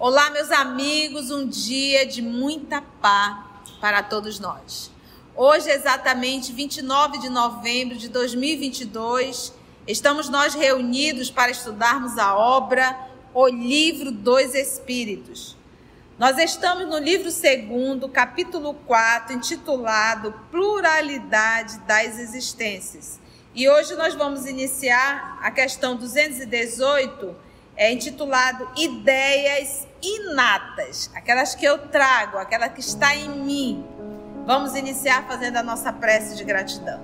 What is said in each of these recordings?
Olá, meus amigos, um dia de muita paz para todos nós. Hoje, exatamente 29 de novembro de 2022, estamos nós reunidos para estudarmos a obra O Livro dos Espíritos. Nós estamos no livro 2, capítulo 4, intitulado Pluralidade das Existências. E hoje nós vamos iniciar a questão 218, intitulado Ideias Inatas, aquelas que eu trago, aquela que está em mim. Vamos iniciar fazendo a nossa prece de gratidão.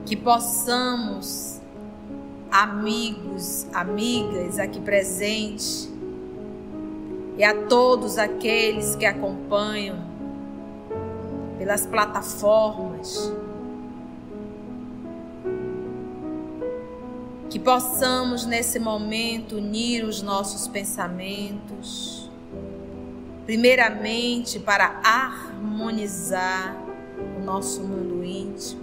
Que possamos, amigos, amigas aqui presentes, e a todos aqueles que acompanham pelas plataformas, que possamos nesse momento unir os nossos pensamentos, primeiramente para harmonizar o nosso mundo íntimo,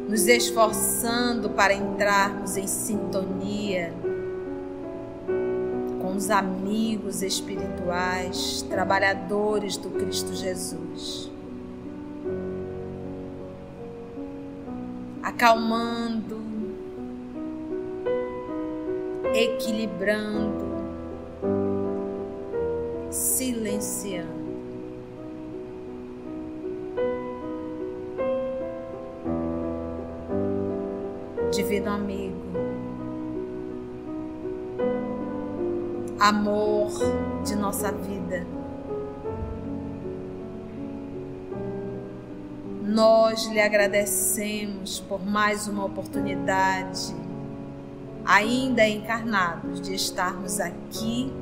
nos esforçando para entrarmos em sintonia com os amigos espirituais, trabalhadores do Cristo Jesus. Acalmando, equilibrando, silenciando. Divino amigo, amor de nossa vida, nós lhe agradecemos por mais uma oportunidade, ainda encarnados, de estarmos aqui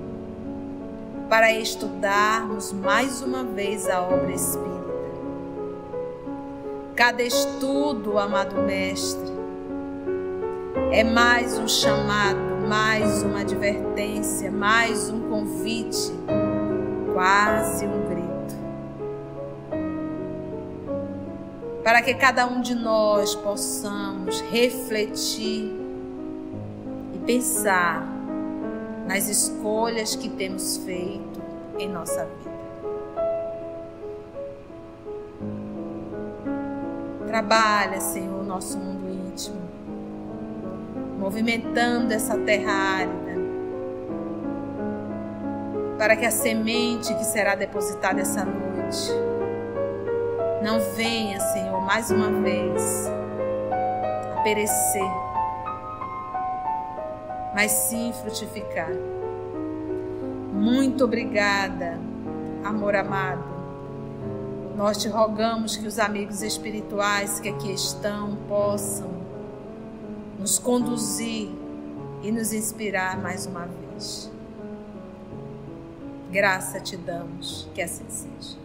para estudarmos mais uma vez a obra espírita. Cada estudo, amado Mestre, é mais um chamado, mais uma advertência, mais um convite, quase um grito, para que cada um de nós possamos refletir e pensar nas escolhas que temos feito em nossa vida. Trabalha, Senhor, o nosso mundo íntimo, movimentando essa terra árida, para que a semente que será depositada essa noite não venha, Senhor, mais uma vez a perecer, mas sim frutificar. Muito obrigada, amor amado. Nós te rogamos que os amigos espirituais que aqui estão possam nos conduzir e nos inspirar mais uma vez. Graça te damos, que assim seja.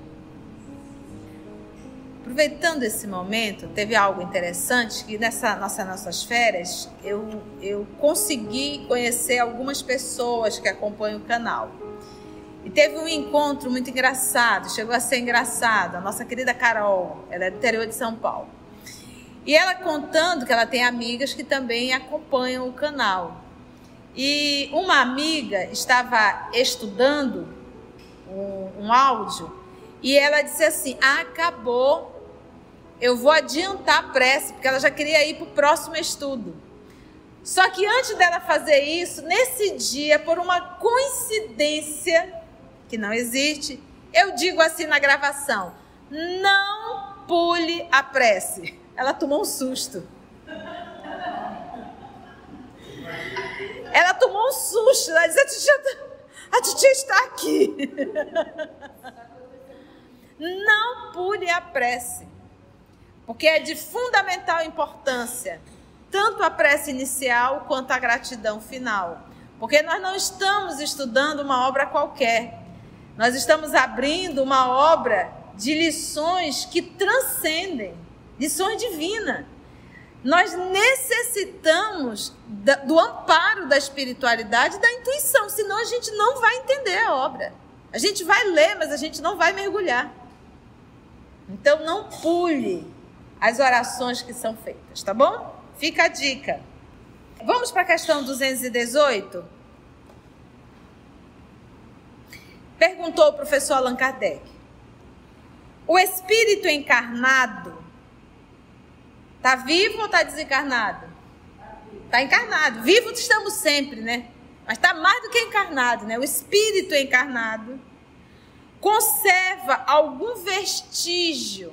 Aproveitando esse momento, teve algo interessante que nossas férias eu consegui conhecer algumas pessoas que acompanham o canal. E teve um encontro muito engraçado, chegou a ser engraçado. A nossa querida Carol, ela é do interior de São Paulo. E ela contando que ela tem amigas que também acompanham o canal. E uma amiga estava estudando um áudio e ela disse assim: acabou, eu vou adiantar a prece, porque ela já queria ir para o próximo estudo. Só que antes dela fazer isso, nesse dia, por uma coincidência que não existe, eu digo assim na gravação: não pule a prece. Ela tomou um susto. Ela tomou um susto. Ela disse: a titia está aqui. Não pule a prece, porque é de fundamental importância, tanto a prece inicial quanto a gratidão final. Porque nós não estamos estudando uma obra qualquer. Nós estamos abrindo uma obra de lições que transcendem. Lições divinas. Nós necessitamos do amparo da espiritualidade e da intuição, senão a gente não vai entender a obra. A gente vai ler, mas a gente não vai mergulhar. Então, não pule as orações que são feitas, tá bom? Fica a dica. Vamos para a questão 218? Perguntou o professor Allan Kardec. O espírito encarnado está vivo ou está desencarnado? Está encarnado. Vivo estamos sempre, né? Mas está mais do que encarnado, né? O espírito encarnado conserva algum vestígio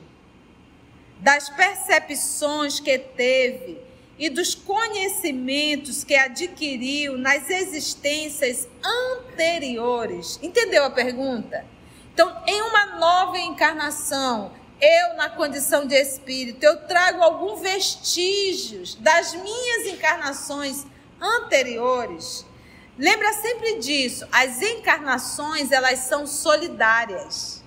das percepções que teve e dos conhecimentos que adquiriu nas existências anteriores. Entendeu a pergunta? Então, em uma nova encarnação, eu, na condição de espírito, eu trago algum vestígios das minhas encarnações anteriores. Lembra sempre disso, as encarnações, elas são solidárias.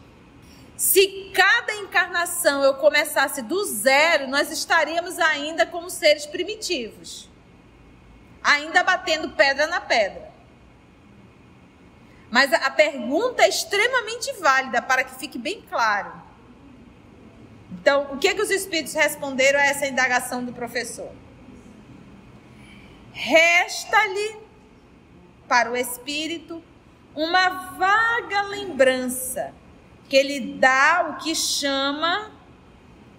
Se cada encarnação eu começasse do zero, nós estaríamos ainda como seres primitivos, ainda batendo pedra na pedra. Mas a pergunta é extremamente válida, para que fique bem claro. Então, o que os espíritos responderam a essa indagação do professor? Resta-lhe para o espírito uma vaga lembrança que lhe dá o que chama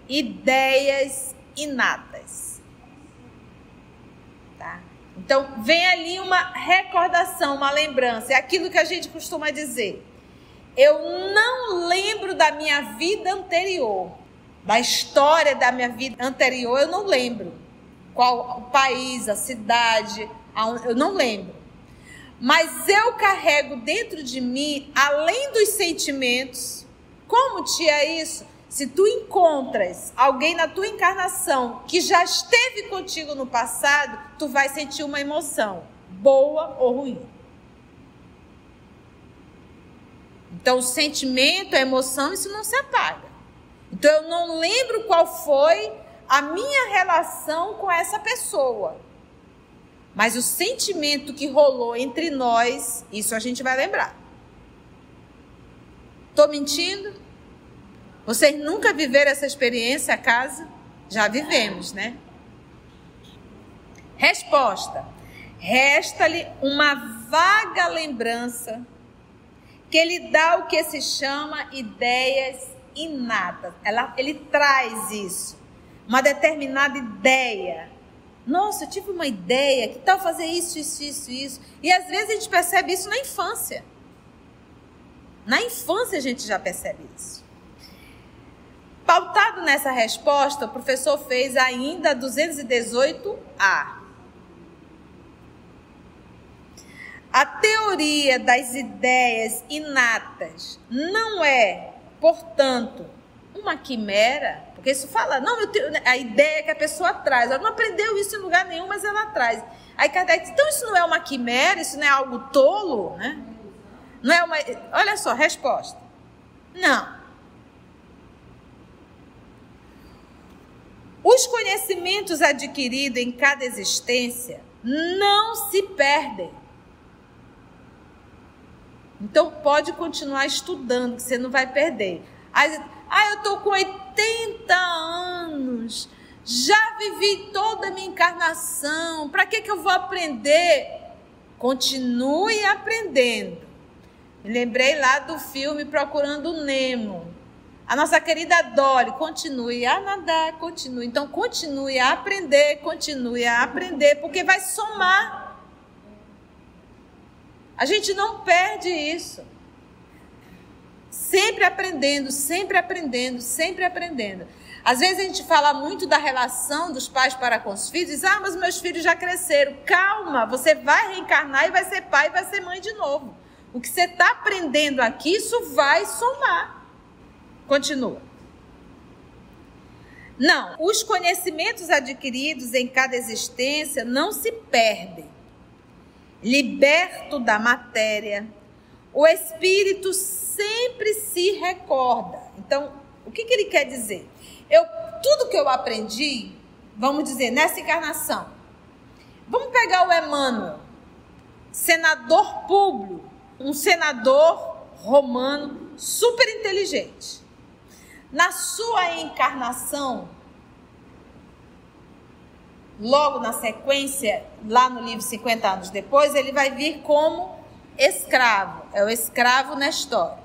ideias inatas. Tá? Então, vem ali uma recordação, uma lembrança. É aquilo que a gente costuma dizer. Eu não lembro da minha vida anterior, da história da minha vida anterior, eu não lembro. Qual o país, a cidade, eu não lembro. Mas eu carrego dentro de mim, além dos sentimentos. Como, tia, isso? Se tu encontras alguém na tua encarnação que já esteve contigo no passado, tu vai sentir uma emoção, boa ou ruim. Então, o sentimento, a emoção, isso não se apaga. Então, eu não lembro qual foi a minha relação com essa pessoa. Mas o sentimento que rolou entre nós, isso a gente vai lembrar. Estou mentindo? Vocês nunca viveram essa experiência, acaso? Já vivemos, né? Resposta. Resta-lhe uma vaga lembrança que lhe dá o que se chama ideias inatas. Ele traz isso, uma determinada ideia. Nossa, eu tive uma ideia, que tal fazer isso. E às vezes a gente percebe isso na infância. Na infância a gente já percebe isso. Pautado nessa resposta, o professor fez ainda 218A. A teoria das ideias inatas não é, portanto, uma quimera. Porque isso fala, não, a ideia que a pessoa traz, ela não aprendeu isso em lugar nenhum, mas ela traz. Aí Kardec diz, então isso não é uma quimera, isso não é algo tolo, né? Não é uma... Olha só, resposta. Não. Os conhecimentos adquiridos em cada existência não se perdem. Então pode continuar estudando, que você não vai perder. Eu estou com 80 anos, já vivi toda a minha encarnação, para que eu vou aprender? Continue aprendendo. Me lembrei lá do filme Procurando Nemo. A nossa querida Dory, continue a nadar, continue. Então, continue a aprender, porque vai somar. A gente não perde isso. Sempre aprendendo, sempre aprendendo, sempre aprendendo. Às vezes a gente fala muito da relação dos pais para com os filhos, diz, mas meus filhos já cresceram. Calma, você vai reencarnar e vai ser pai e vai ser mãe de novo. O que você está aprendendo aqui, isso vai somar. Continua. Não, os conhecimentos adquiridos em cada existência não se perdem. Liberto da matéria, o espírito sempre se recorda. Então, o que ele quer dizer? Tudo que eu aprendi, vamos dizer, nessa encarnação. Vamos pegar o Emmanuel, senador Públio, um senador romano super inteligente. Na sua encarnação, logo na sequência, lá no livro 50 anos depois, ele vai vir como escravo. É o escravo Nestor.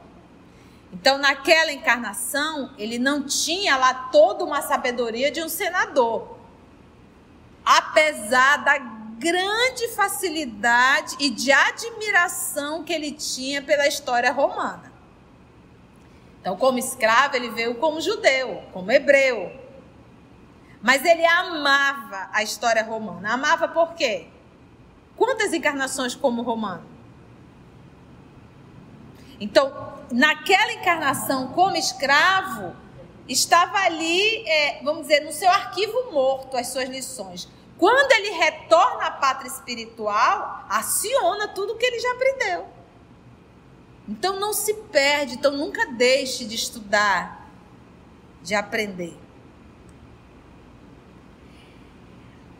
Então, naquela encarnação, ele não tinha lá toda uma sabedoria de um senador. Apesar da grande facilidade e de admiração que ele tinha pela história romana. Então, como escravo, ele veio como judeu, como hebreu. Mas ele amava a história romana. Amava por quê? Quantas encarnações como romano? Então, naquela encarnação como escravo, estava ali, vamos dizer, no seu arquivo morto as suas lições. Quando ele retorna à pátria espiritual, aciona tudo que ele já aprendeu. Então não se perde, então nunca deixe de estudar, de aprender.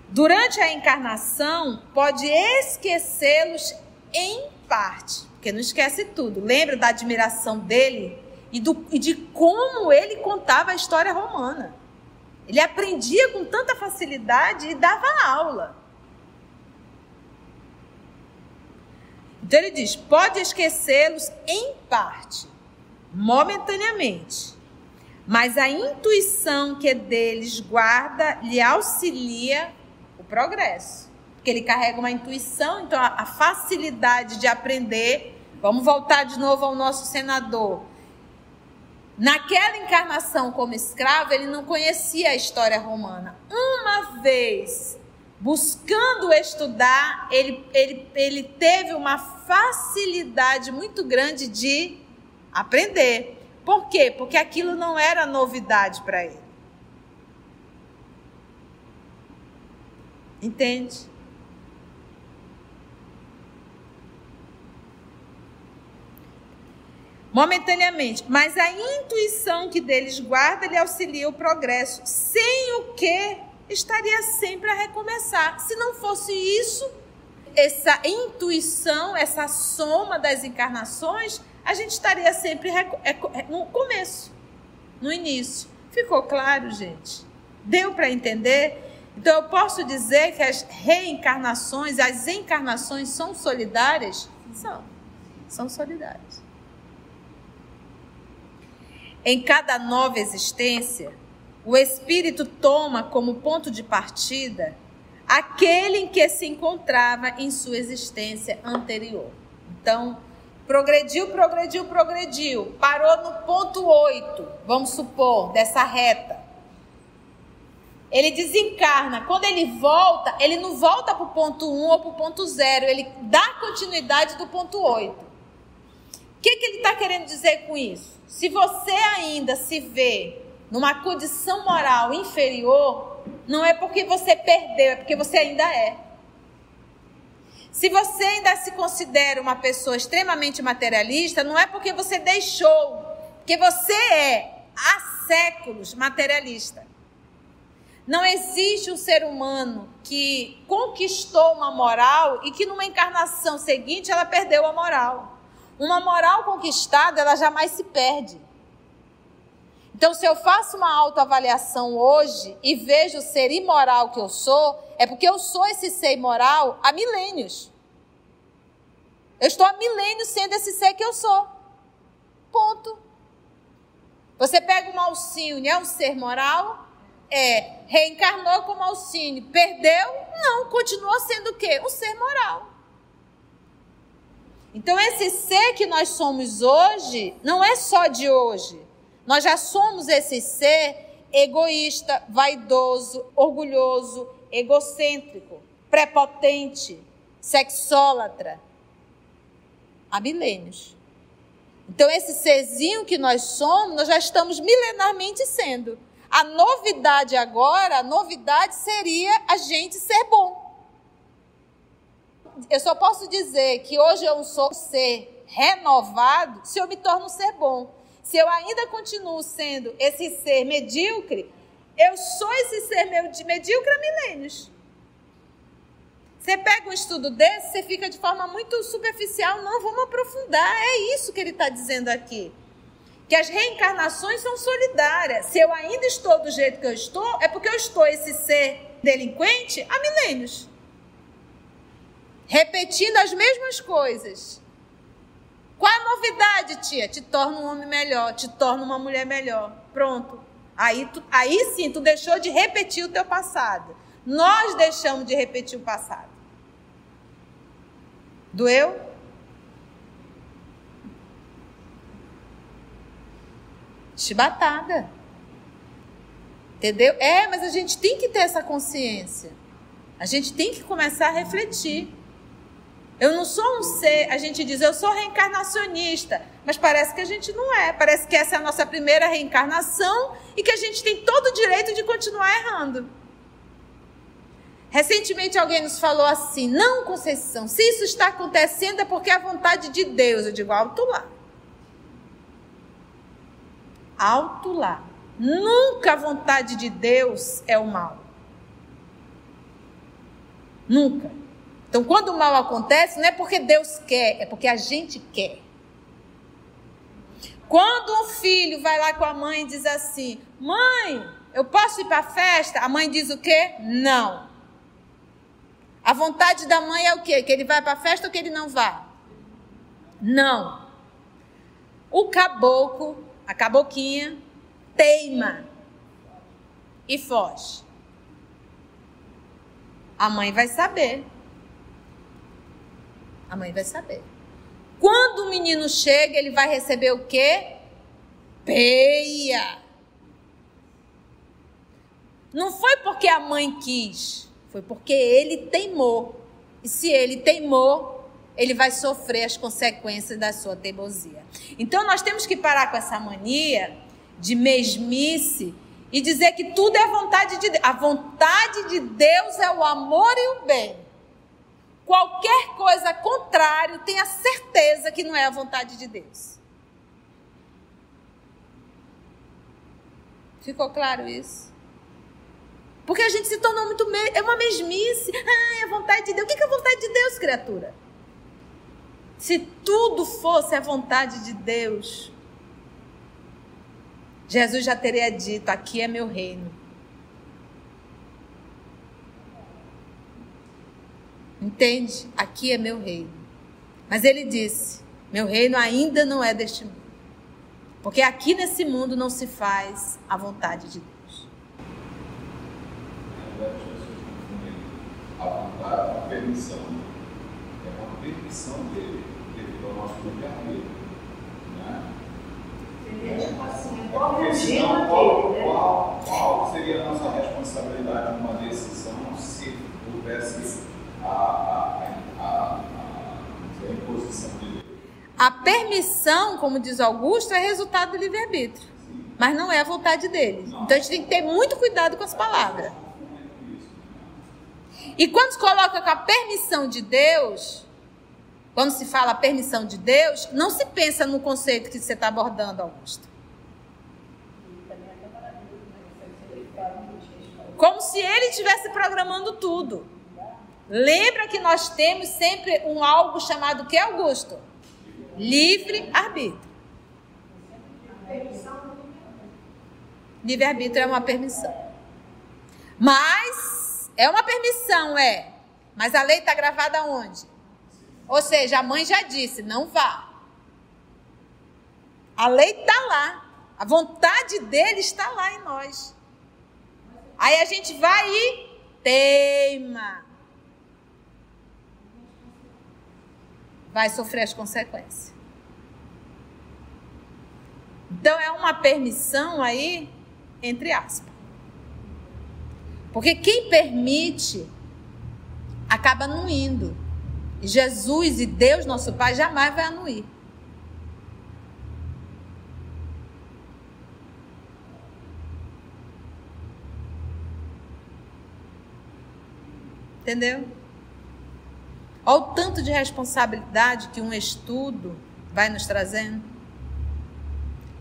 Durante a encarnação, pode esquecê-los em parte, porque não esquece tudo. Lembra da admiração dele e de como ele contava a história romana. Ele aprendia com tanta facilidade e dava aula. Então ele diz, pode esquecê-los em parte, momentaneamente, mas a intuição que deles guarda lhe auxilia o progresso. Porque ele carrega uma intuição, então a facilidade de aprender. Vamos voltar de novo ao nosso senador. Naquela encarnação como escravo, ele não conhecia a história romana. Uma vez buscando estudar, ele teve uma facilidade muito grande de aprender. Por quê? Porque aquilo não era novidade para ele. Entende? Momentaneamente, mas a intuição que deles guarda lhe auxilia o progresso, sem o que estaria sempre a recomeçar. Se não fosse isso, essa intuição, essa soma das encarnações, a gente estaria sempre no começo, no início. Ficou claro, gente? Deu para entender? Então eu posso dizer que as reencarnações, as encarnações são solidárias? São solidárias. Em cada nova existência, o espírito toma como ponto de partida aquele em que se encontrava em sua existência anterior. Então, progrediu, parou no ponto 8, vamos supor, dessa reta. Ele desencarna. Quando ele volta, ele não volta para o ponto 1 ou para o ponto 0, ele dá continuidade do ponto 8. O que ele está querendo dizer com isso? Se você ainda se vê numa condição moral inferior, não é porque você perdeu, é porque você ainda é. Se você ainda se considera uma pessoa extremamente materialista, não é porque você deixou, porque você é, há séculos, materialista. Não existe um ser humano que conquistou uma moral e que numa encarnação seguinte ela perdeu a moral. Uma moral conquistada, ela jamais se perde. Então, se eu faço uma autoavaliação hoje e vejo o ser imoral que eu sou, é porque eu sou esse ser imoral há milênios. Eu estou há milênios sendo esse ser que eu sou. Ponto. Você pega uma Alcine, é um ser moral? É. Reencarnou como Alcine. Perdeu? Não. Continuou sendo o quê? Um ser moral. Então, esse ser que nós somos hoje, não é só de hoje. Nós já somos esse ser egoísta, vaidoso, orgulhoso, egocêntrico, prepotente, sexólatra. Há milênios. Então, esse serzinho que nós somos, nós já estamos milenarmente sendo. A novidade agora, a novidade seria a gente ser bom. Eu só posso dizer que hoje eu sou um ser renovado se eu me torno um ser bom. Se eu ainda continuo sendo esse ser medíocre, eu sou esse ser medíocre há milênios. Você pega um estudo desse, você fica de forma muito superficial. Não, vamos aprofundar. É isso que ele está dizendo aqui. Que as reencarnações são solidárias. Se eu ainda estou do jeito que eu estou, é porque eu estou esse ser delinquente há milênios. Repetindo as mesmas coisas. Qual a novidade, tia? Te torna um homem melhor, te torna uma mulher melhor. Pronto. Aí sim, tu deixou de repetir o teu passado. Nós deixamos de repetir o passado. Doeu? Chibatada. Entendeu? Mas a gente tem que ter essa consciência. A gente tem que começar a refletir. Eu não sou um ser, a gente diz, eu sou reencarnacionista, mas parece que a gente não é. Parece que essa é a nossa primeira reencarnação e que a gente tem todo o direito de continuar errando. Recentemente alguém nos falou assim, não, Conceição, se isso está acontecendo é porque é a vontade de Deus. Eu digo, alto lá. Alto lá. Nunca a vontade de Deus é o mal. Nunca. Então, quando o mal acontece, não é porque Deus quer, é porque a gente quer. Quando um filho vai lá com a mãe e diz assim, mãe, eu posso ir para a festa? A mãe diz o quê? Não. A vontade da mãe é o quê? Que ele vai para a festa ou que ele não vá? Não. O caboclo, a caboquinha, teima e foge. A mãe vai saber. A mãe vai saber. Quando o menino chega, ele vai receber o quê? Peia. Não foi porque a mãe quis, foi porque ele teimou. E se ele teimou, ele vai sofrer as consequências da sua teimosia. Então nós temos que parar com essa mania de mesmice e dizer que tudo é vontade de Deus. A vontade de Deus é o amor e o bem. Qualquer coisa contrário, tenha certeza que não é a vontade de Deus. Ficou claro isso? Porque a gente se tornou muito... É uma mesmice. É a vontade de Deus. O que é a vontade de Deus, criatura? Se tudo fosse a vontade de Deus, Jesus já teria dito, aqui é meu reino. Entende? Aqui é meu reino. Mas ele disse, meu reino ainda não é deste mundo. Porque aqui nesse mundo não se faz a vontade de Deus. A vontade, a permissão. É uma permissão dele, devido ao nosso livre-arbítrio. Né? Seria tipo assim, porque senão, qual seria a nossa responsabilidade numa decisão se houvesse a imposição de Deus? A permissão, como diz Augusto, é resultado do livre-arbítrio. Mas não é a vontade dele. Então a gente tem que ter muito cuidado com as palavras. E quando se coloca com a permissão de Deus, quando se fala a permissão de Deus, não se pensa no conceito que você está abordando, Augusto. Como se ele estivesse programando tudo. Lembra que nós temos sempre um algo chamado que, Augusto? Livre-arbítrio. Livre-arbítrio é uma permissão. Mas, é uma permissão, mas a lei está gravada onde? Ou seja, a mãe já disse, não vá. A lei está lá. A vontade dele está lá em nós. Aí a gente vai e teima. Vai sofrer as consequências. Então é uma permissão aí, entre aspas. Porque quem permite, acaba anuindo. E Jesus e Deus, nosso Pai, jamais vai anuir. Entendeu? Olha o tanto de responsabilidade que um estudo vai nos trazendo.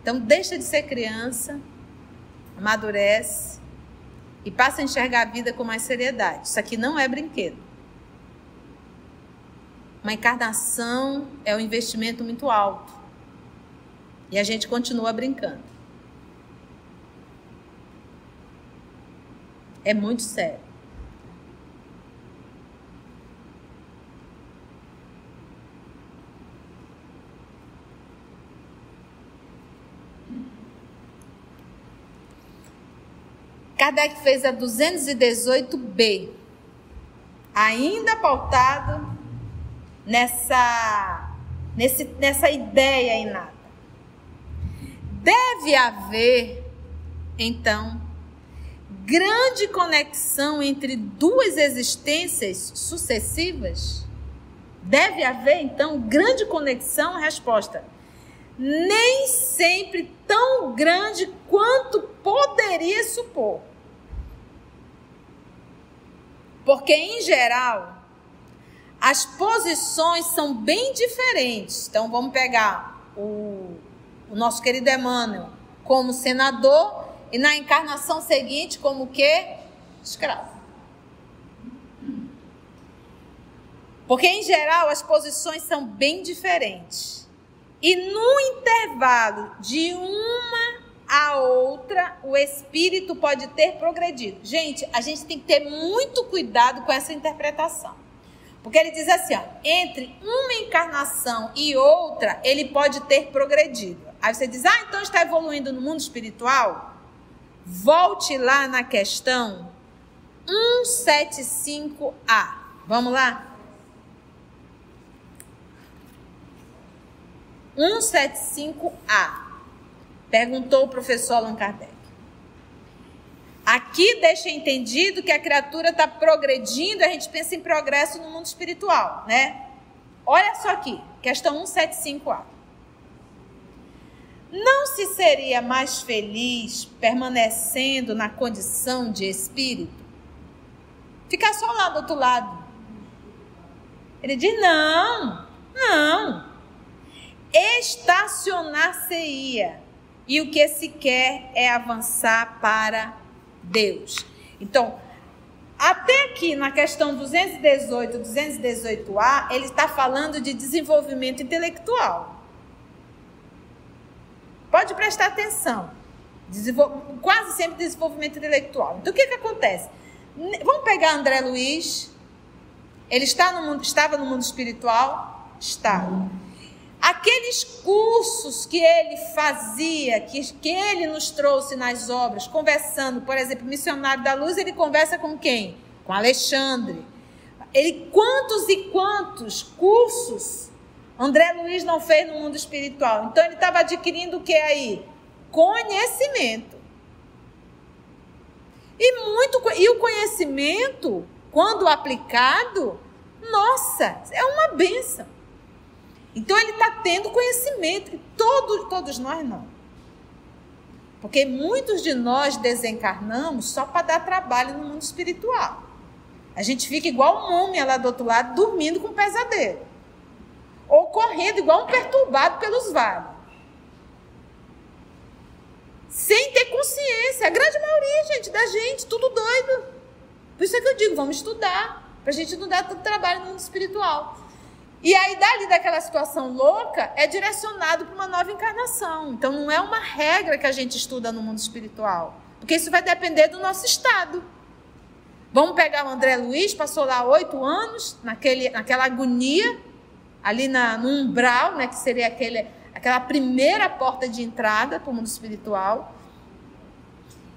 Então, deixa de ser criança, amadurece e passa a enxergar a vida com mais seriedade. Isso aqui não é brinquedo. uma encarnação é um investimento muito alto. E a gente continua brincando. É muito sério. Kardec fez a 218B, ainda pautado nessa ideia inata. Deve haver, então, grande conexão entre duas existências sucessivas? Deve haver, então, grande conexão? Resposta: nem sempre tão grande quanto poderia supor. Porque, em geral, as posições são bem diferentes. Então, vamos pegar o nosso querido Emmanuel como senador e na encarnação seguinte como o quê? Escravo. Porque, em geral, as posições são bem diferentes. E no intervalo de uma a outra, o espírito pode ter progredido. Gente, a gente tem que ter muito cuidado com essa interpretação. Porque ele diz assim, ó, entre uma encarnação e outra, ele pode ter progredido. Aí você diz, então está evoluindo no mundo espiritual? Volte lá na questão 175A. Vamos lá? 175A. Perguntou o professor Allan Kardec. Aqui deixa entendido que a criatura está progredindo, a gente pensa em progresso no mundo espiritual, né? Olha só aqui, questão 175A. Não se seria mais feliz permanecendo na condição de espírito? Ficar só lá do outro lado. Ele diz, não. Estacionar-se-ia. E o que se quer é avançar para Deus. Então, até aqui na questão 218A, ele está falando de desenvolvimento intelectual. Pode prestar atenção. Quase sempre desenvolvimento intelectual. Então, o que acontece? Vamos pegar André Luiz. Ele estava no mundo espiritual? Estava. Aqueles cursos que ele fazia, que ele nos trouxe nas obras, conversando, por exemplo, Missionário da Luz, ele conversa com quem? Com Alexandre. Quantos e quantos cursos André Luiz não fez no mundo espiritual? Então, ele estava adquirindo o que aí? Conhecimento. E o conhecimento, quando aplicado, nossa, é uma bênção. Então, ele está tendo conhecimento. E todos nós não. Porque muitos de nós desencarnamos só para dar trabalho no mundo espiritual. A gente fica igual múmia lá do outro lado, dormindo com pesadelo. Ou correndo igual um perturbado pelos vales. Sem ter consciência. A grande maioria, gente, da gente, tudo doido. Por isso é que eu digo, vamos estudar. Para a gente não dar tanto trabalho no mundo espiritual. E aí, dali daquela situação louca, é direcionado para uma nova encarnação. Então, não é uma regra que a gente estuda no mundo espiritual. Porque isso vai depender do nosso estado. Vamos pegar o André Luiz, passou lá 8 anos, naquela agonia, ali no umbral, né, que seria aquela primeira porta de entrada para o mundo espiritual.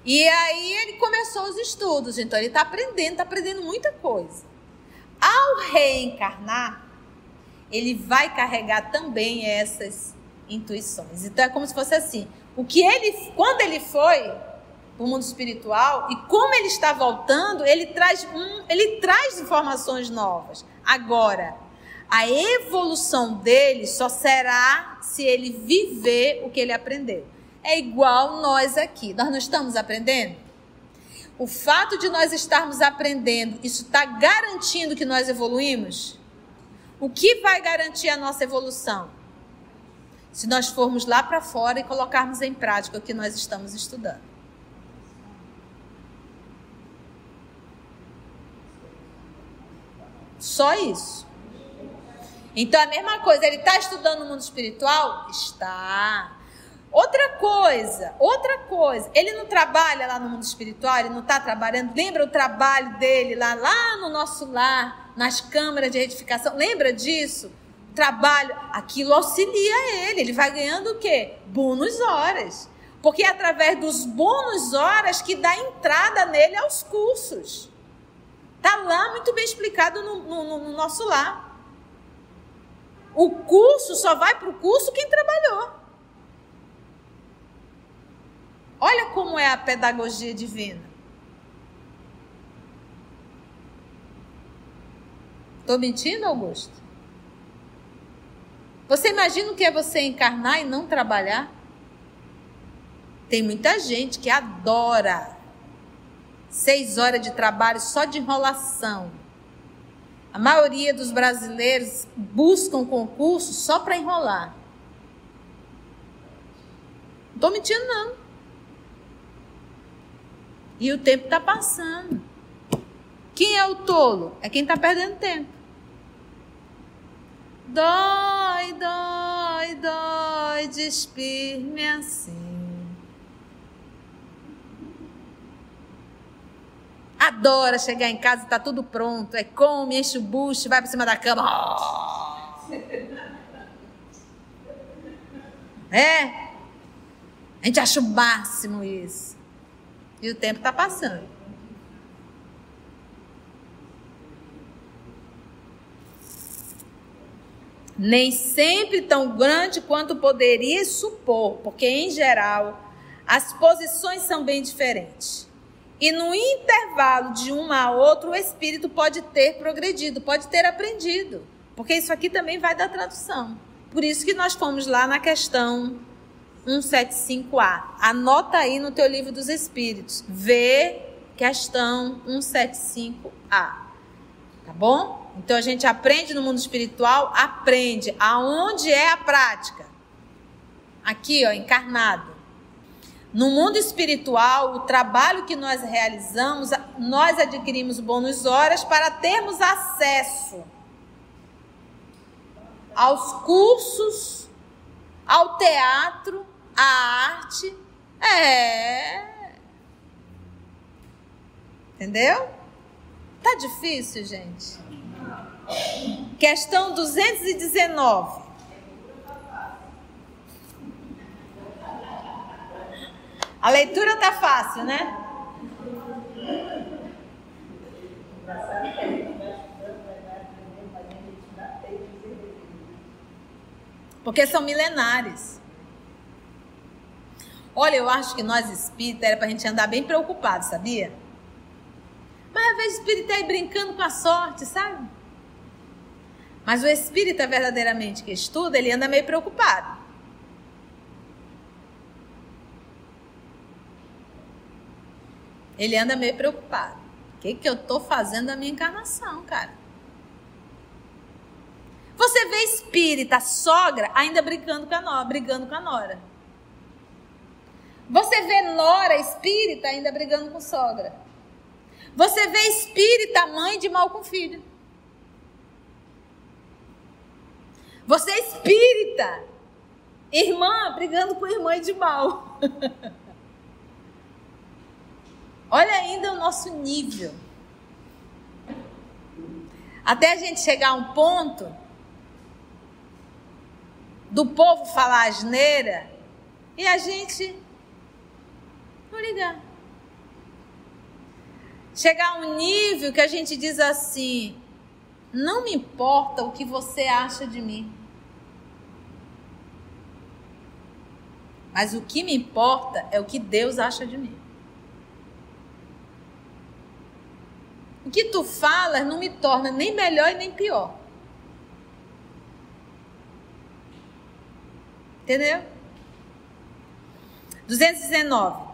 E aí, ele começou os estudos. Então, ele está aprendendo muita coisa. Ao reencarnar, ele vai carregar também essas intuições. Então, é como se fosse assim. Quando ele foi para o mundo espiritual, e como ele está voltando, ele traz informações novas. Agora, a evolução dele só será se ele viver o que ele aprendeu. É igual nós aqui. Nós não estamos aprendendo? O fato de nós estarmos aprendendo, isso está garantindo que nós evoluímos? O que vai garantir a nossa evolução? Se nós formos lá para fora e colocarmos em prática o que nós estamos estudando. Só isso. Então, a mesma coisa, ele está estudando o mundo espiritual? Está. Outra coisa, ele não trabalha lá no mundo espiritual, ele não está trabalhando, lembra o trabalho dele lá no nosso lar, nas câmaras de edificação, lembra disso? Trabalho, aquilo auxilia ele vai ganhando o quê? Bônus horas, porque é através dos bônus horas que dá entrada nele aos cursos, está lá muito bem explicado no nosso lar. O curso só vai para o curso quem trabalhou. Olha como é a pedagogia divina. Estou mentindo, Augusto? Você imagina o que é você encarnar e não trabalhar? Tem muita gente que adora 6 horas de trabalho só de enrolação. A maioria dos brasileiros buscam concurso só para enrolar. Não estou mentindo, não. E o tempo está passando. Quem é o tolo? É quem está perdendo tempo. Dói, dói, dói, despir-me assim. Adora chegar em casa e tá tudo pronto. É come, enche o bucho, vai para cima da cama. É? A gente acha o máximo isso. E o tempo está passando. Nem sempre tão grande quanto poderia supor, porque, em geral, as posições são bem diferentes. E no intervalo de uma a outra, o espírito pode ter progredido, pode ter aprendido. Porque isso aqui também vai da tradução. Por isso que nós fomos lá na questão 175A. Anota aí no teu livro dos Espíritos. Vê questão 175A. Tá bom? Então a gente aprende no mundo espiritual, aprende. Aonde é a prática? Aqui, ó, encarnado. No mundo espiritual, o trabalho que nós realizamos, nós adquirimos bônus horas para termos acesso aos cursos, ao teatro, à arte. Entendeu? Tá difícil, gente? Questão 219. A leitura tá fácil, né? Porque são milenares. Olha, eu acho que nós espíritas era pra gente andar bem preocupado, sabia? Mas às vezes o espírita aí brincando com a sorte, sabe? Mas o espírita verdadeiramente que estuda, ele anda meio preocupado. Ele anda meio preocupado. O que eu tô fazendo na minha encarnação, cara? Você vê espírita, sogra, ainda brigando com a nora. Você vê nora espírita ainda brigando com sogra. Você vê espírita, mãe de mal com filho. Você é espírita, irmã brigando com irmã de mal. Olha ainda o nosso nível. Até a gente chegar a um ponto do povo falar asneira e a gente não ligar. Chegar a um nível que a gente diz assim: não me importa o que você acha de mim, mas o que me importa é o que Deus acha de mim. O que tu falas não me torna nem melhor e nem pior. Entendeu? 219.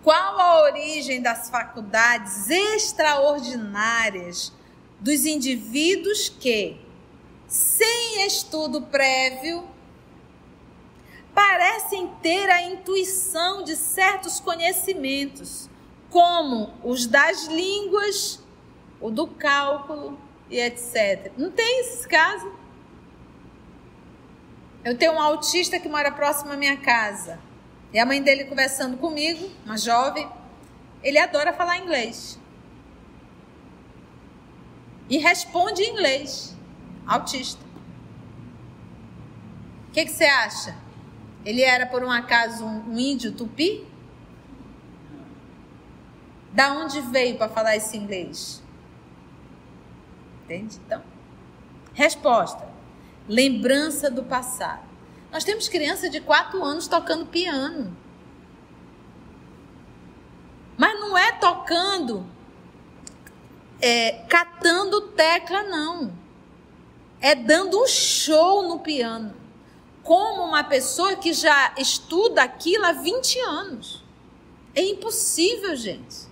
Qual a origem das faculdades extraordinárias dos indivíduos que, sem estudo prévio, parecem ter a intuição de certos conhecimentos, como os das línguas, o do cálculo e etc. Não tem esses casos? Eu tenho um autista que mora próximo à minha casa. E a mãe dele conversando comigo, uma jovem, ele adora falar inglês. E responde em inglês. Autista. O que você acha? Ele era, por um acaso, um índio tupi? Da onde veio para falar esse inglês? Entende? Então, resposta. Lembrança do passado. Nós temos criança de 4 anos tocando piano. Mas não é tocando, catando tecla, não. É dando um show no piano. Como uma pessoa que já estuda aquilo há 20 anos. É impossível, gente.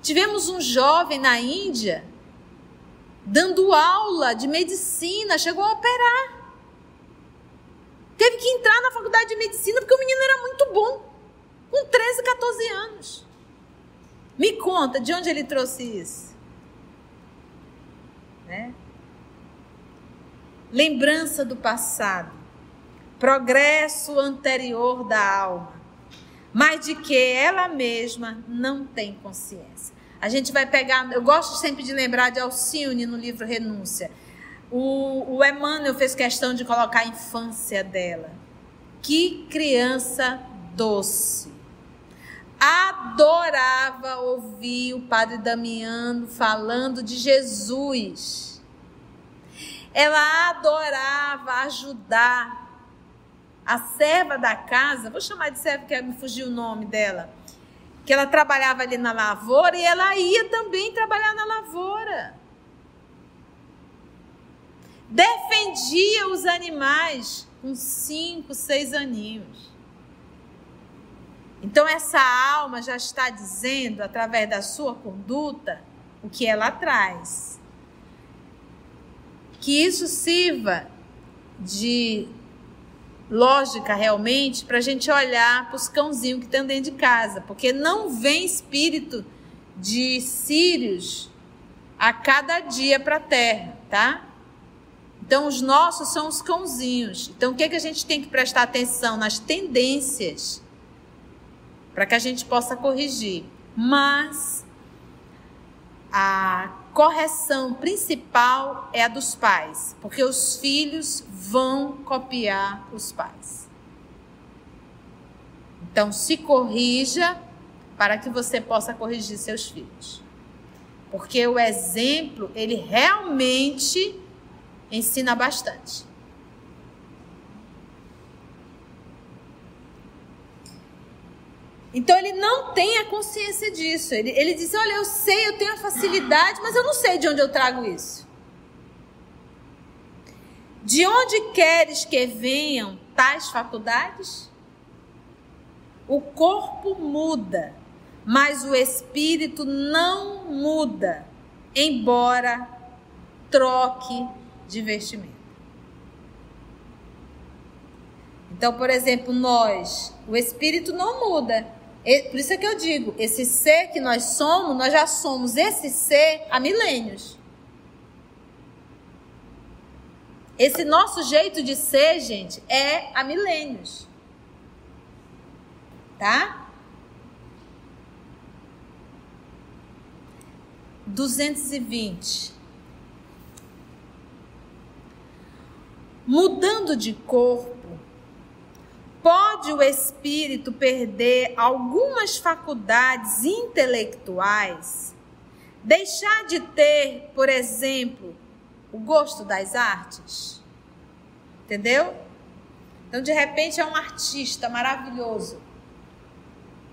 Tivemos um jovem na Índia dando aula de medicina, chegou a operar. Teve que entrar na faculdade de medicina porque o menino era muito bom, com 13, 14 anos. Me conta, de onde ele trouxe isso? Né? Lembrança do passado, progresso anterior da alma, mas de que ela mesma não tem consciência. A gente vai pegar, eu gosto sempre de lembrar de Alcione no livro Renúncia. O Emmanuel fez questão de colocar a infância dela. Que criança doce. Adorava ouvir o padre Damiano falando de Jesus. Ela adorava ajudar a serva da casa, vou chamar de serva que me fugiu o nome dela, que ela trabalhava ali na lavoura e ela ia também trabalhar na lavoura. Defendia os animais com 5, 6 aninhos. Então essa alma já está dizendo, através da sua conduta, o que ela traz. Que isso sirva de lógica realmente para a gente olhar para os cãozinhos que estão dentro de casa, porque não vem espírito de Sírios a cada dia para a terra, tá? Então os nossos são os cãozinhos. Então o que a gente tem que prestar atenção? Nas tendências, para que a gente possa corrigir. Mas a correção principal é a dos pais, porque os filhos vão copiar os pais. Então, se corrija para que você possa corrigir seus filhos. Porque o exemplo, ele realmente ensina bastante. Então, ele não tem a consciência disso. Ele diz, olha, eu sei, eu tenho a facilidade, mas eu não sei de onde eu trago isso. De onde queres que venham tais faculdades? O corpo muda, mas o espírito não muda, embora troque de vestimenta. Então, por exemplo, nós, o espírito não muda. Por isso é que eu digo, esse ser que nós somos, nós já somos esse ser há milênios. Esse nosso jeito de ser, gente, é há milênios. Tá? 220. Mudando de corpo, pode o espírito perder algumas faculdades intelectuais, deixar de ter, por exemplo, o gosto das artes? Entendeu? Então, de repente, é um artista maravilhoso.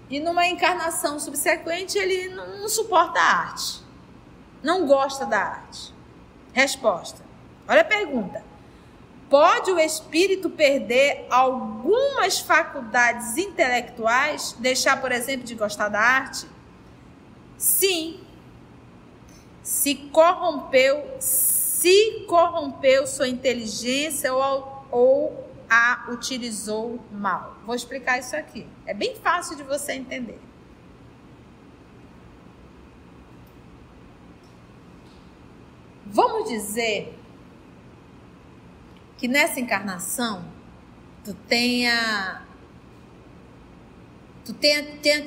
E numa encarnação subsequente, ele não suporta a arte. Não gosta da arte. Resposta. Olha a pergunta. Pode o espírito perder algumas faculdades intelectuais, deixar, por exemplo, de gostar da arte? Sim. Se corrompeu sua inteligência ou a utilizou mal. Vou explicar isso aqui. É bem fácil de você entender. Vamos dizer que nessa encarnação tu tenha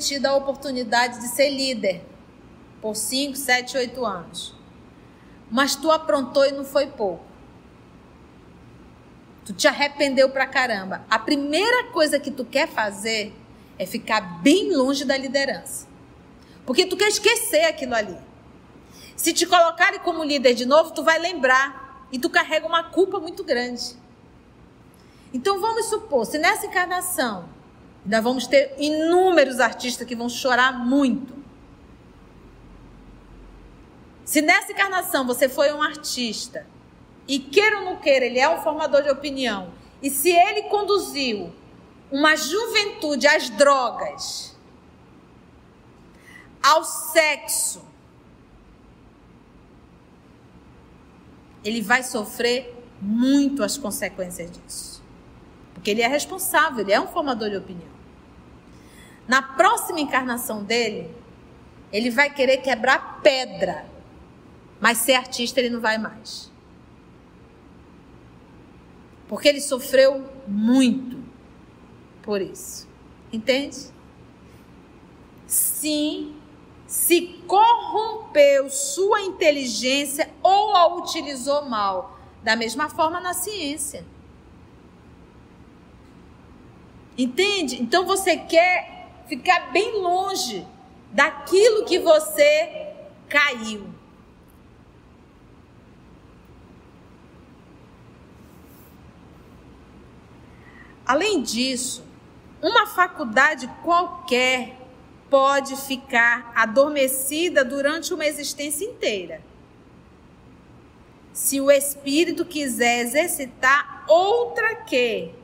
tido a oportunidade de ser líder por 5, 7, 8 anos. Mas tu aprontou e não foi pouco. Tu te arrependeu pra caramba. A primeira coisa que tu quer fazer é ficar bem longe da liderança. Porque tu quer esquecer aquilo ali. Se te colocarem como líder de novo, tu vai lembrar. E tu carrega uma culpa muito grande. Então vamos supor, se nessa encarnação, ainda vamos ter inúmeros artistas que vão chorar muito. Se nessa encarnação você foi um artista, e queira ou não queira, ele é um formador de opinião, e se ele conduziu uma juventude às drogas, ao sexo, ele vai sofrer muito as consequências disso. Porque ele é responsável, ele é um formador de opinião. Na próxima encarnação dele, ele vai querer quebrar pedra, mas ser artista ele não vai mais. Porque ele sofreu muito por isso. Entende? Sim, se corrompeu sua inteligência ou a utilizou mal. Da mesma forma na ciência. Entende? Então você quer ficar bem longe daquilo que você caiu. Além disso, uma faculdade qualquer pode ficar adormecida durante uma existência inteira. Se o espírito quiser exercitar outra que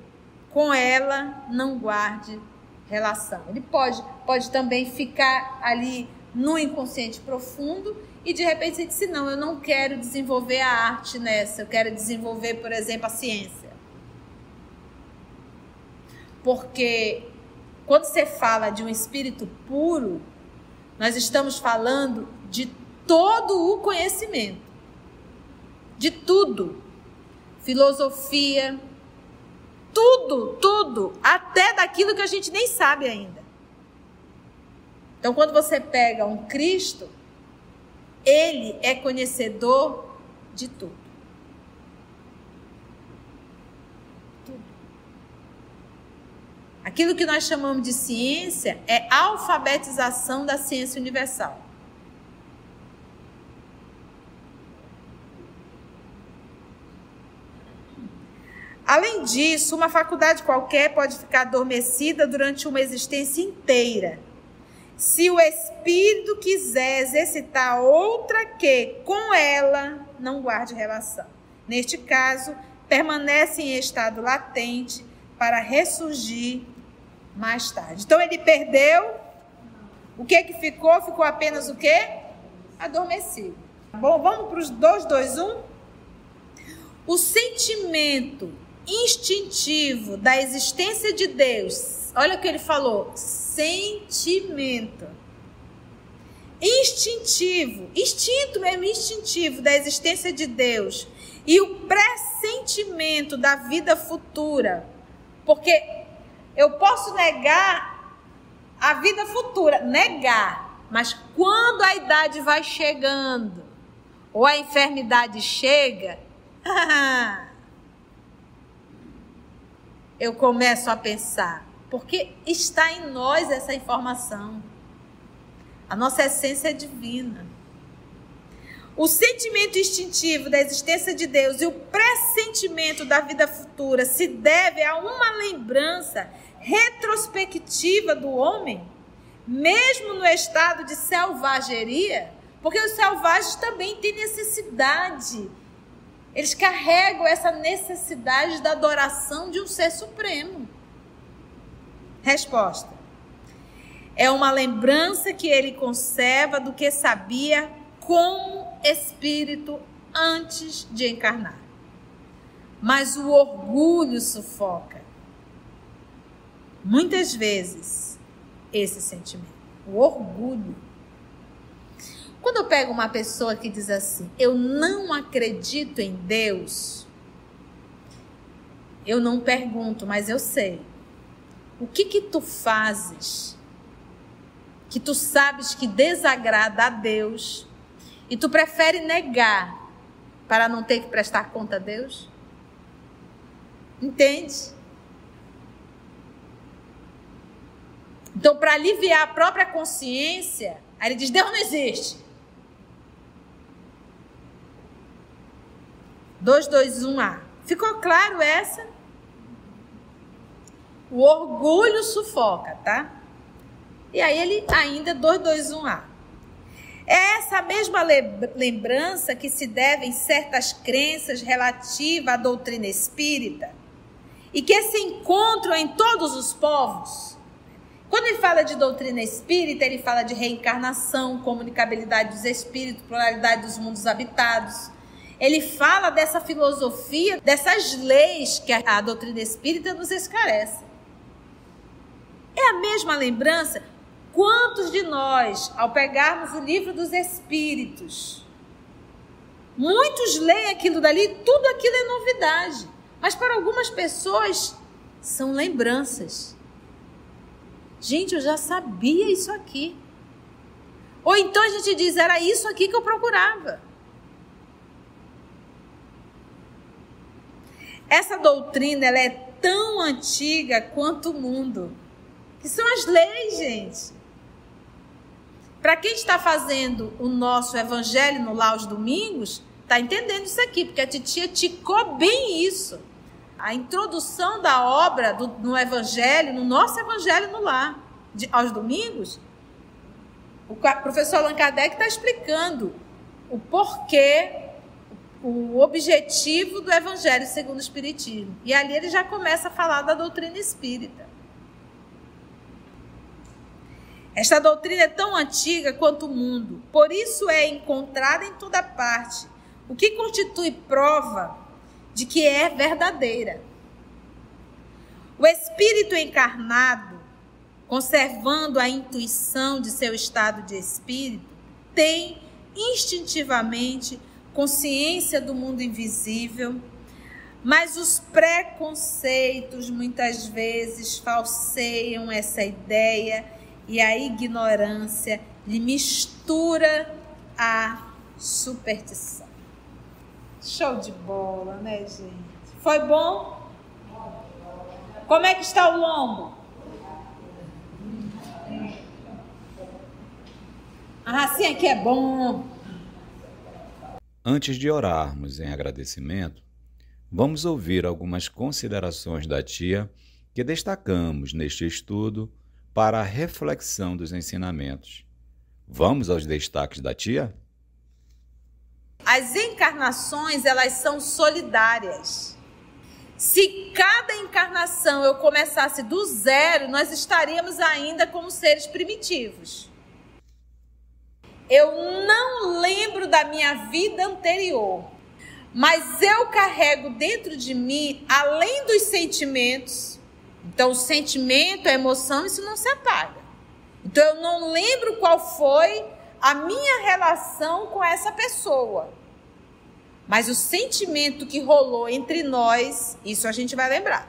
com ela não guarde relação. Ele pode também ficar ali no inconsciente profundo e de repente você disse, não, eu não quero desenvolver a arte nessa, eu quero desenvolver, por exemplo, a ciência. Porque quando você fala de um espírito puro, nós estamos falando de todo o conhecimento. De tudo. Filosofia, tudo, até daquilo que a gente nem sabe ainda. Então, quando você pega um Cristo, ele é conhecedor de tudo. Aquilo que nós chamamos de ciência é a alfabetização da ciência universal. Além disso, uma faculdade qualquer pode ficar adormecida durante uma existência inteira. Se o espírito quiser exercitar outra que com ela não guarde relação. Neste caso, permanece em estado latente para ressurgir mais tarde. Então ele perdeu. O que ficou? Ficou apenas o quê? Adormecido. Bom, vamos para os 2, 2, 1. O sentimento instintivo da existência de Deus. Olha o que ele falou. Sentimento. Instintivo. Instinto mesmo, instintivo da existência de Deus. E o pressentimento da vida futura. Porque eu posso negar a vida futura, negar, mas quando a idade vai chegando, ou a enfermidade chega, eu começo a pensar, porque está em nós essa informação. A nossa essência é divina. O sentimento instintivo da existência de Deus e o pressentimento da vida futura se deve a uma lembrança retrospectiva do homem, mesmo no estado de selvageria, porque os selvagens também têm necessidade. Eles carregam essa necessidade da adoração de um ser supremo. Resposta. É uma lembrança que ele conserva do que sabia como espírito antes de encarnar. Mas o orgulho sufoca muitas vezes esse sentimento, o orgulho. Quando eu pego uma pessoa que diz assim, eu não acredito em Deus, eu não pergunto, mas eu sei. O que tu fazes que tu sabes que desagrada a Deus e tu prefere negar para não ter que prestar conta a Deus? Entende? Então, para aliviar a própria consciência, aí ele diz, Deus não existe. 221A. Ficou claro essa? O orgulho sufoca, tá? E aí ele ainda 221A. É essa mesma lembrança que se devem certas crenças relativas à doutrina espírita e que se encontram em todos os povos. Quando ele fala de doutrina espírita, ele fala de reencarnação, comunicabilidade dos espíritos, pluralidade dos mundos habitados. Ele fala dessa filosofia, dessas leis que a doutrina espírita nos esclarece. É a mesma lembrança. Quantos de nós, ao pegarmos o livro dos Espíritos, muitos leem aquilo dali, tudo aquilo é novidade. Mas para algumas pessoas são lembranças. Gente, eu já sabia isso aqui. Ou então a gente diz, era isso aqui que eu procurava. Essa doutrina, ela é tão antiga quanto o mundo. Que são as leis, gente. Para quem está fazendo o nosso evangelho no lar aos domingos, está entendendo isso aqui, porque a titia ticou bem isso. A introdução da obra no evangelho, no nosso evangelho no lar, aos domingos, o professor Allan Kardec está explicando o porquê, o objetivo do evangelho segundo o Espiritismo. E ali ele já começa a falar da doutrina espírita. Esta doutrina é tão antiga quanto o mundo, por isso é encontrada em toda parte, o que constitui prova de que é verdadeira. O espírito encarnado, conservando a intuição de seu estado de espírito, tem instintivamente consciência do mundo invisível, mas os preconceitos muitas vezes falseiam essa ideia e a ignorância lhe mistura a superstição. Show de bola, né, gente? Foi bom? Como é que está o lombo? A racinha aqui é bom. Antes de orarmos em agradecimento, vamos ouvir algumas considerações da tia que destacamos neste estudo para a reflexão dos ensinamentos. Vamos aos destaques da tia? As encarnações, elas são solidárias. Se cada encarnação eu começasse do zero, nós estaríamos ainda como seres primitivos. Eu não lembro da minha vida anterior, mas eu carrego dentro de mim, além dos sentimentos. Então, o sentimento, a emoção, isso não se apaga. Então, eu não lembro qual foi a minha relação com essa pessoa. Mas o sentimento que rolou entre nós, isso a gente vai lembrar.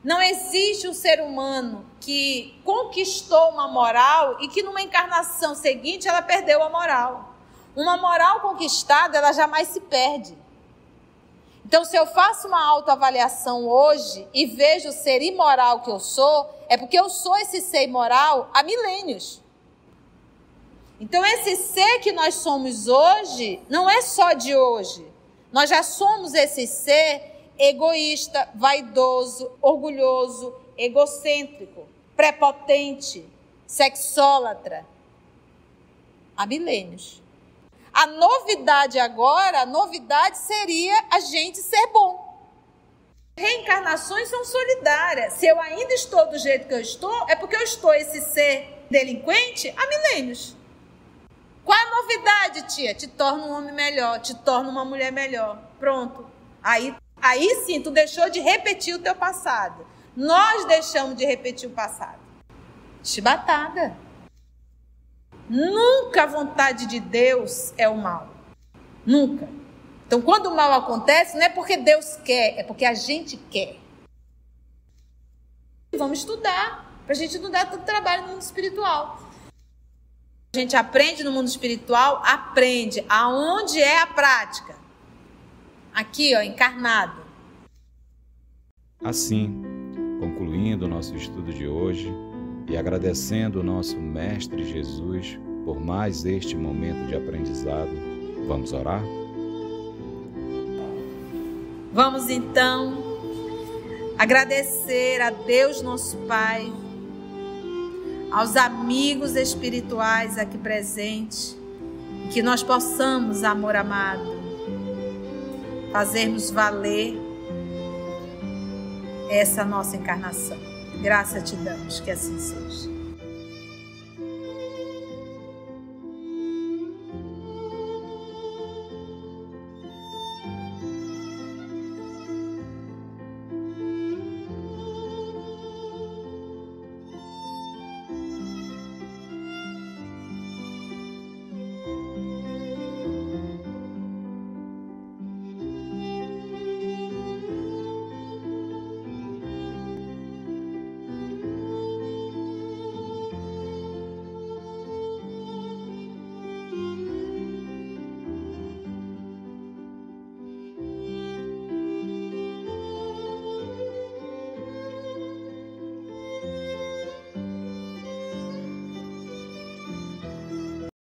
Não existe um ser humano que conquistou uma moral e que numa encarnação seguinte ela perdeu a moral. Uma moral conquistada, ela jamais se perde. Então, se eu faço uma autoavaliação hoje e vejo o ser imoral que eu sou, é porque eu sou esse ser imoral há milênios. Então, esse ser que nós somos hoje, não é só de hoje. Nós já somos esse ser egoísta, vaidoso, orgulhoso, egocêntrico, prepotente, sexólatra, há milênios. A novidade agora, a novidade seria a gente ser bom. Reencarnações são solidárias. Se eu ainda estou do jeito que eu estou, é porque eu estou esse ser delinquente há milênios. Qual a novidade, tia? Te torna um homem melhor, te torna uma mulher melhor. Pronto. Aí sim, tu deixou de repetir o teu passado. Nós deixamos de repetir o passado. Chibatada. Nunca a vontade de Deus é o mal. Nunca. Então, quando o mal acontece, não é porque Deus quer, é porque a gente quer. Vamos estudar, para a gente não dar tanto trabalho no mundo espiritual. A gente aprende no mundo espiritual, aprende. Aonde é a prática? Aqui, ó, encarnado. Assim, concluindo o nosso estudo de hoje e agradecendo o nosso Mestre Jesus por mais este momento de aprendizado, vamos orar? Vamos então agradecer a Deus nosso Pai, aos amigos espirituais aqui presentes, e que nós possamos, amor amado, fazermos valer essa nossa encarnação. Graça te damos, que assim seja.